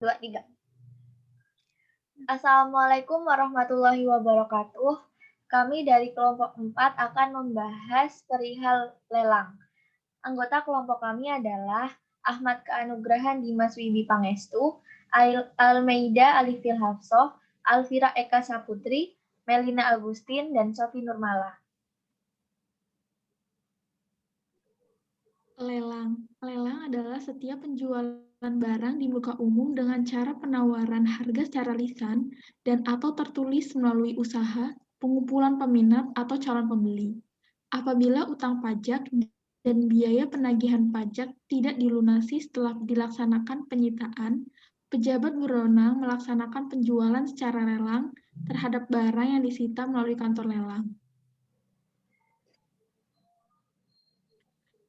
2, 3. Assalamualaikum warahmatullahi wabarakatuh. Kami dari kelompok 4 akan membahas perihal lelang. Anggota kelompok kami adalah Ahmad Keanugrahan Dimas Wibi Pangestu, Almeida Alifil Hafsoh, Alvira Eka Saputri, Melina Agustin, dan Sofi Nurmala. Lelang. Lelang adalah setiap penjualan barang di muka umum dengan cara penawaran harga secara lisan dan atau tertulis melalui usaha, pengumpulan peminat, atau calon pembeli. Apabila utang pajak dan biaya penagihan pajak tidak dilunasi setelah dilaksanakan penyitaan, pejabat berwenang melaksanakan penjualan secara lelang terhadap barang yang disita melalui kantor lelang.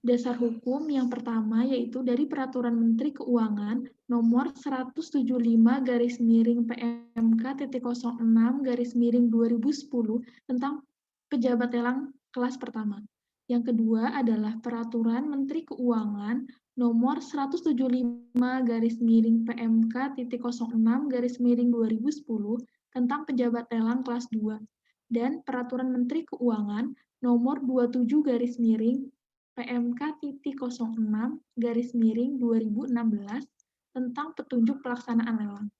Dasar hukum yang pertama yaitu dari Peraturan Menteri Keuangan Nomor 175/PMK.06/2010 tentang pejabat lelang kelas pertama. Yang kedua adalah Peraturan Menteri Keuangan Nomor 175/PMK.06/2010 tentang pejabat lelang kelas 2 dan Peraturan Menteri Keuangan Nomor 27/PMK.06/2016 tentang petunjuk pelaksanaan lelang.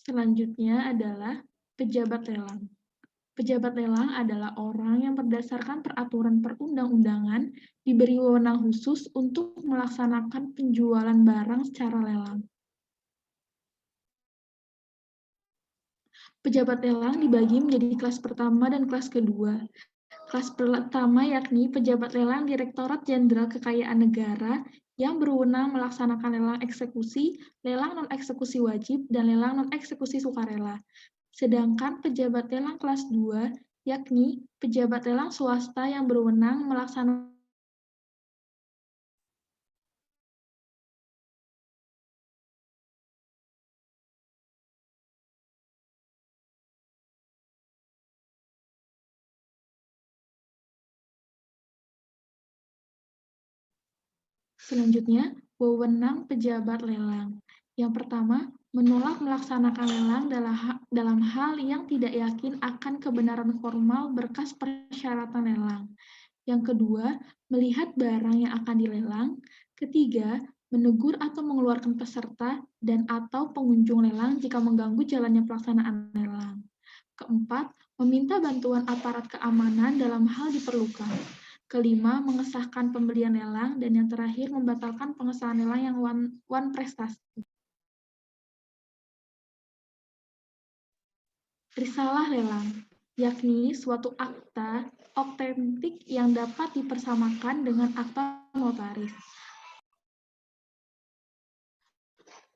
Selanjutnya adalah pejabat lelang. Pejabat lelang adalah orang yang berdasarkan peraturan perundang-undangan diberi wewenang khusus untuk melaksanakan penjualan barang secara lelang. Pejabat lelang dibagi menjadi kelas pertama dan kelas kedua. Kelas pertama yakni pejabat lelang Direktorat Jenderal Kekayaan Negara yang berwenang melaksanakan lelang eksekusi, lelang non-eksekusi wajib, dan lelang non-eksekusi sukarela. Sedangkan pejabat lelang kelas 2 yakni pejabat lelang swasta yang berwenang melaksanakan Selanjutnya, wewenang pejabat lelang. Yang pertama, menolak melaksanakan lelang dalam hal yang tidak yakin akan kebenaran formal berkas persyaratan lelang. Yang kedua, melihat barang yang akan dilelang. Ketiga, menegur atau mengeluarkan peserta dan atau pengunjung lelang jika mengganggu jalannya pelaksanaan lelang. Keempat, meminta bantuan aparat keamanan dalam hal diperlukan. Kelima, mengesahkan pembelian lelang, dan yang terakhir, membatalkan pengesahan lelang yang one prestasi. Risalah lelang, yakni suatu akta otentik yang dapat dipersamakan dengan akta notaris.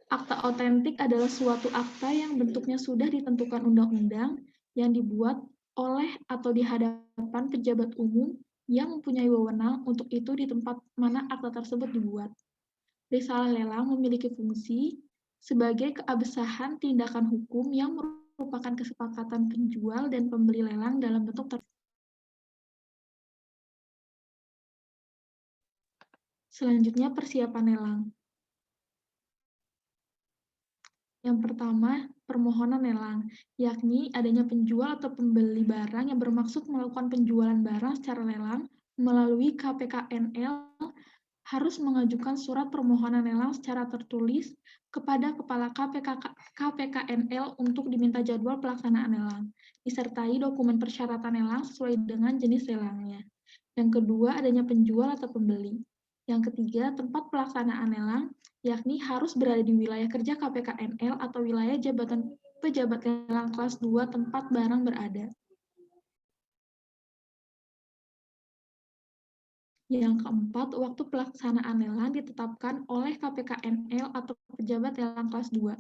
Akta otentik adalah suatu akta yang bentuknya sudah ditentukan undang-undang yang dibuat oleh atau di hadapan pejabat umum yang mempunyai wewenang untuk itu di tempat mana akta tersebut dibuat. Risalah lelang memiliki fungsi sebagai keabsahan tindakan hukum yang merupakan kesepakatan penjual dan pembeli lelang dalam bentuk tertulis. Selanjutnya, persiapan lelang. Yang pertama, permohonan lelang, yakni adanya penjual atau pembeli barang yang bermaksud melakukan penjualan barang secara lelang melalui KPKNL harus mengajukan surat permohonan lelang secara tertulis kepada Kepala KPKNL untuk diminta jadwal pelaksanaan lelang, disertai dokumen persyaratan lelang sesuai dengan jenis lelangnya. Yang kedua, adanya penjual atau pembeli. Yang ketiga, tempat pelaksanaan lelang, yakni harus berada di wilayah kerja KPKNL atau wilayah jabatan pejabat lelang kelas 2 tempat barang berada. Yang keempat, waktu pelaksanaan lelang ditetapkan oleh KPKNL atau pejabat lelang kelas 2.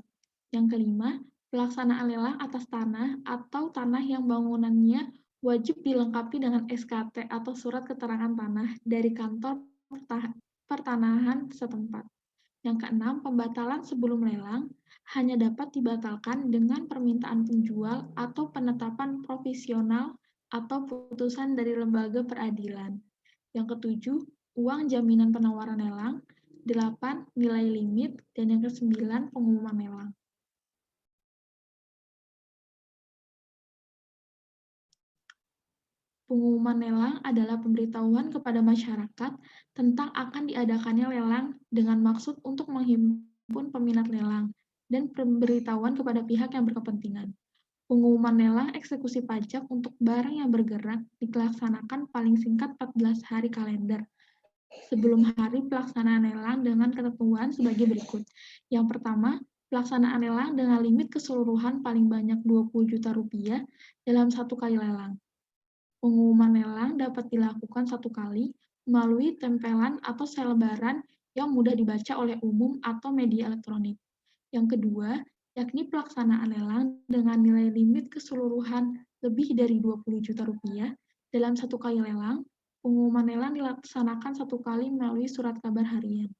Yang kelima, pelaksanaan lelang atas tanah atau tanah yang bangunannya wajib dilengkapi dengan SKT atau surat keterangan tanah dari kantor pertanahan setempat. Yang keenam, pembatalan sebelum lelang hanya dapat dibatalkan dengan permintaan penjual atau penetapan provisional atau putusan dari lembaga peradilan. Yang ketujuh, uang jaminan penawaran lelang. 8, nilai limit. Dan yang kesembilan, pengumuman lelang. Pengumuman lelang adalah pemberitahuan kepada masyarakat tentang akan diadakannya lelang dengan maksud untuk menghimpun peminat lelang dan pemberitahuan kepada pihak yang berkepentingan. Pengumuman lelang eksekusi pajak untuk barang yang bergerak dilaksanakan paling singkat 14 hari kalender sebelum hari pelaksanaan lelang dengan ketentuan sebagai berikut. Yang pertama, pelaksanaan lelang dengan limit keseluruhan paling banyak Rp20 juta dalam satu kali lelang. Pengumuman lelang dapat dilakukan satu kali melalui tempelan atau selebaran yang mudah dibaca oleh umum atau media elektronik. Yang kedua, yakni pelaksanaan lelang dengan nilai limit keseluruhan lebih dari Rp20 juta dalam satu kali lelang. Pengumuman lelang dilaksanakan satu kali melalui surat kabar harian.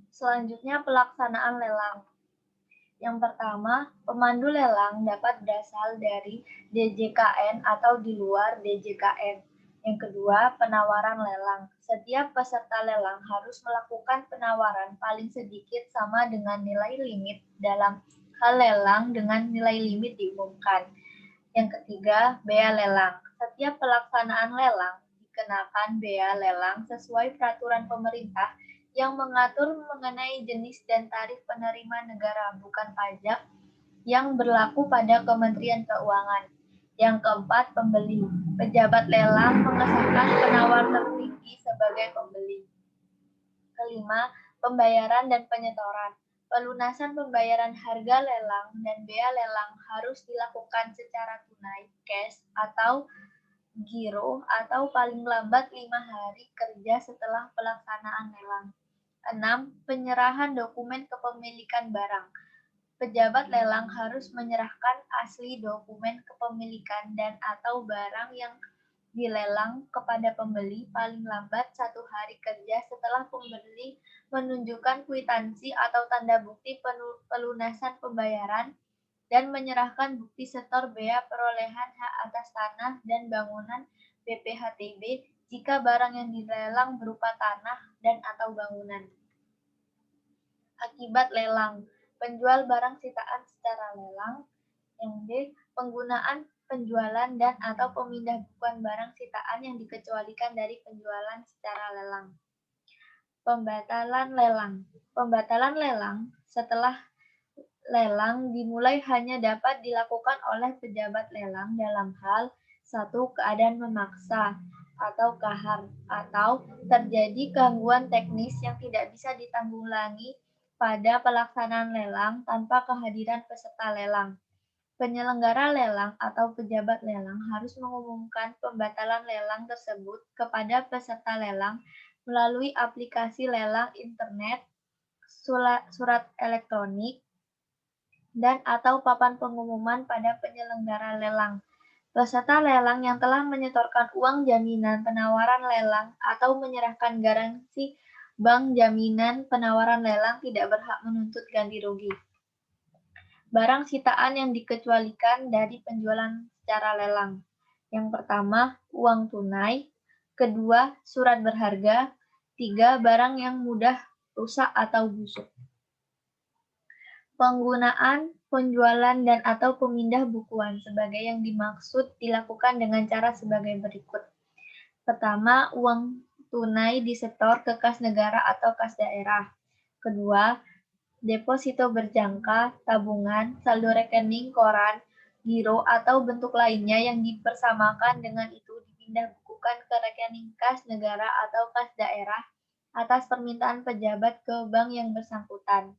Selanjutnya, pelaksanaan lelang. Yang pertama, pemandu lelang dapat berasal dari DJKN atau di luar DJKN. Yang kedua, penawaran lelang. Setiap peserta lelang harus melakukan penawaran paling sedikit sama dengan nilai limit dalam hal lelang dengan nilai limit diumumkan. Yang ketiga, bea lelang. Setiap pelaksanaan lelang dikenakan bea lelang sesuai peraturan pemerintah yang mengatur mengenai jenis dan tarif penerima negara bukan pajak yang berlaku pada Kementerian Keuangan. Yang keempat, pembeli. Pejabat lelang mengesahkan penawar tertinggi sebagai pembeli. Kelima, pembayaran dan penyetoran. Pelunasan pembayaran harga lelang dan bea lelang harus dilakukan secara tunai, cash, atau giro, atau paling lambat 5 hari kerja setelah pelaksanaan lelang. 6. Penyerahan dokumen kepemilikan barang. Pejabat lelang harus menyerahkan asli dokumen kepemilikan dan atau barang yang dilelang kepada pembeli paling lambat 1 hari kerja setelah pembeli menunjukkan kwitansi atau tanda bukti pelunasan pembayaran dan menyerahkan bukti setor bea perolehan hak atas tanah dan bangunan BPHTB jika barang yang dilelang berupa tanah dan atau bangunan. Akibat lelang, penjual barang sitaan secara lelang. Yang B, penggunaan penjualan dan atau pemindahbukuan barang sitaan yang dikecualikan dari penjualan secara lelang. Pembatalan lelang. Pembatalan lelang setelah lelang dimulai hanya dapat dilakukan oleh pejabat lelang dalam hal 1. Keadaan memaksa atau kahar, atau terjadi gangguan teknis yang tidak bisa ditanggulangi pada pelaksanaan lelang tanpa kehadiran peserta lelang. Penyelenggara lelang atau pejabat lelang harus mengumumkan pembatalan lelang tersebut kepada peserta lelang melalui aplikasi lelang internet, surat elektronik, dan atau papan pengumuman pada penyelenggara lelang. Peserta lelang yang telah menyetorkan uang jaminan penawaran lelang atau menyerahkan garansi bank jaminan penawaran lelang tidak berhak menuntut ganti rugi. Barang sitaan yang dikecualikan dari penjualan secara lelang. Yang pertama, uang tunai. Kedua, surat berharga. 3, barang yang mudah rusak atau busuk. Penggunaan, penjualan, dan atau pemindah bukuan sebagai yang dimaksud dilakukan dengan cara sebagai berikut. Pertama, uang tunai disetor ke kas negara atau kas daerah. Kedua, deposito berjangka, tabungan, saldo rekening, koran, giro, atau bentuk lainnya yang dipersamakan dengan itu dipindah bukukan ke rekening kas negara atau kas daerah atas permintaan pejabat ke bank yang bersangkutan.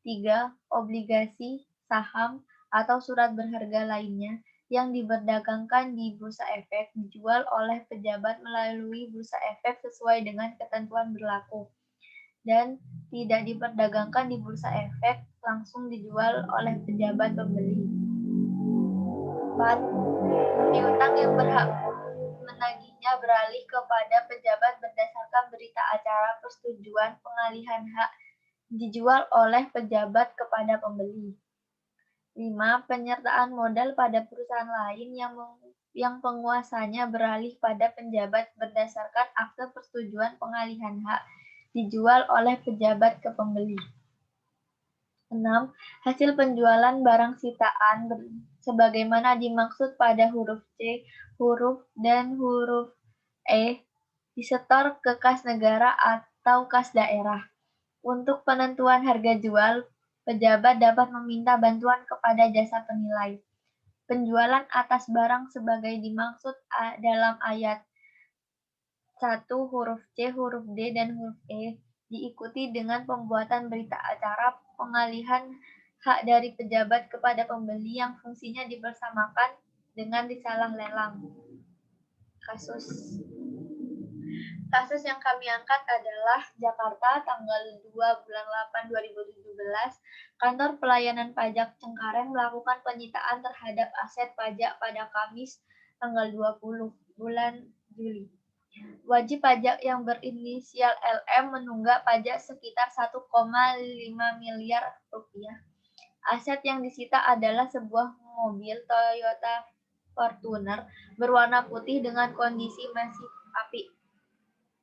3. Obligasi, saham, atau surat berharga lainnya yang diperdagangkan di bursa efek dijual oleh pejabat melalui bursa efek sesuai dengan ketentuan berlaku dan tidak diperdagangkan di bursa efek langsung dijual oleh pejabat pembeli. 4. Piutang yang berhak beralih kepada pejabat berdasarkan berita acara persetujuan pengalihan hak dijual oleh pejabat kepada pembeli. 5. Penyertaan modal pada perusahaan lain yang penguasanya beralih pada penjabat berdasarkan akte persetujuan pengalihan hak dijual oleh pejabat ke pembeli. 6. Hasil penjualan barang sitaan sebagaimana dimaksud pada huruf C, huruf dan huruf E disetor ke kas negara atau kas daerah. Untuk penentuan harga jual, pejabat dapat meminta bantuan kepada jasa penilai. Penjualan atas barang sebagai dimaksud dalam ayat 1 huruf C, huruf D, dan huruf E diikuti dengan pembuatan berita acara pengalihan hak dari pejabat kepada pembeli yang fungsinya dibersamakan dengan risalah lelang. Kasus yang kami angkat adalah Jakarta, tanggal 2 bulan 8 2017, Kantor Pelayanan Pajak Cengkareng melakukan penyitaan terhadap aset pajak pada Kamis, tanggal 20 bulan Juli. Wajib pajak yang berinisial LM menunggak pajak sekitar 1,5 miliar rupiah. Aset yang disita adalah sebuah mobil Toyota Fortuner berwarna putih dengan kondisi masih api.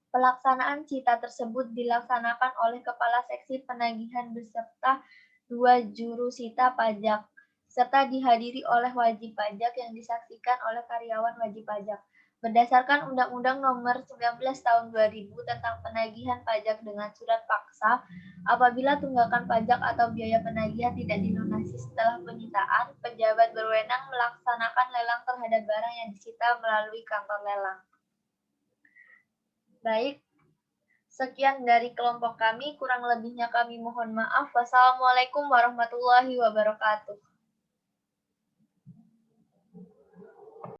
Pelaksanaan cita tersebut dilaksanakan oleh Kepala Seksi Penagihan beserta 2 juru sita pajak, serta dihadiri oleh wajib pajak yang disaksikan oleh karyawan wajib pajak. Berdasarkan Undang-Undang Nomor 19 Tahun 2000 tentang Penagihan Pajak dengan Surat Paksa, apabila tunggakan pajak atau biaya penagihan tidak dilunasi setelah penyitaan, pejabat berwenang melaksanakan lelang terhadap barang yang disita melalui kantor lelang. Baik, sekian dari kelompok kami, kurang lebihnya kami mohon maaf. Wassalamualaikum warahmatullahi wabarakatuh.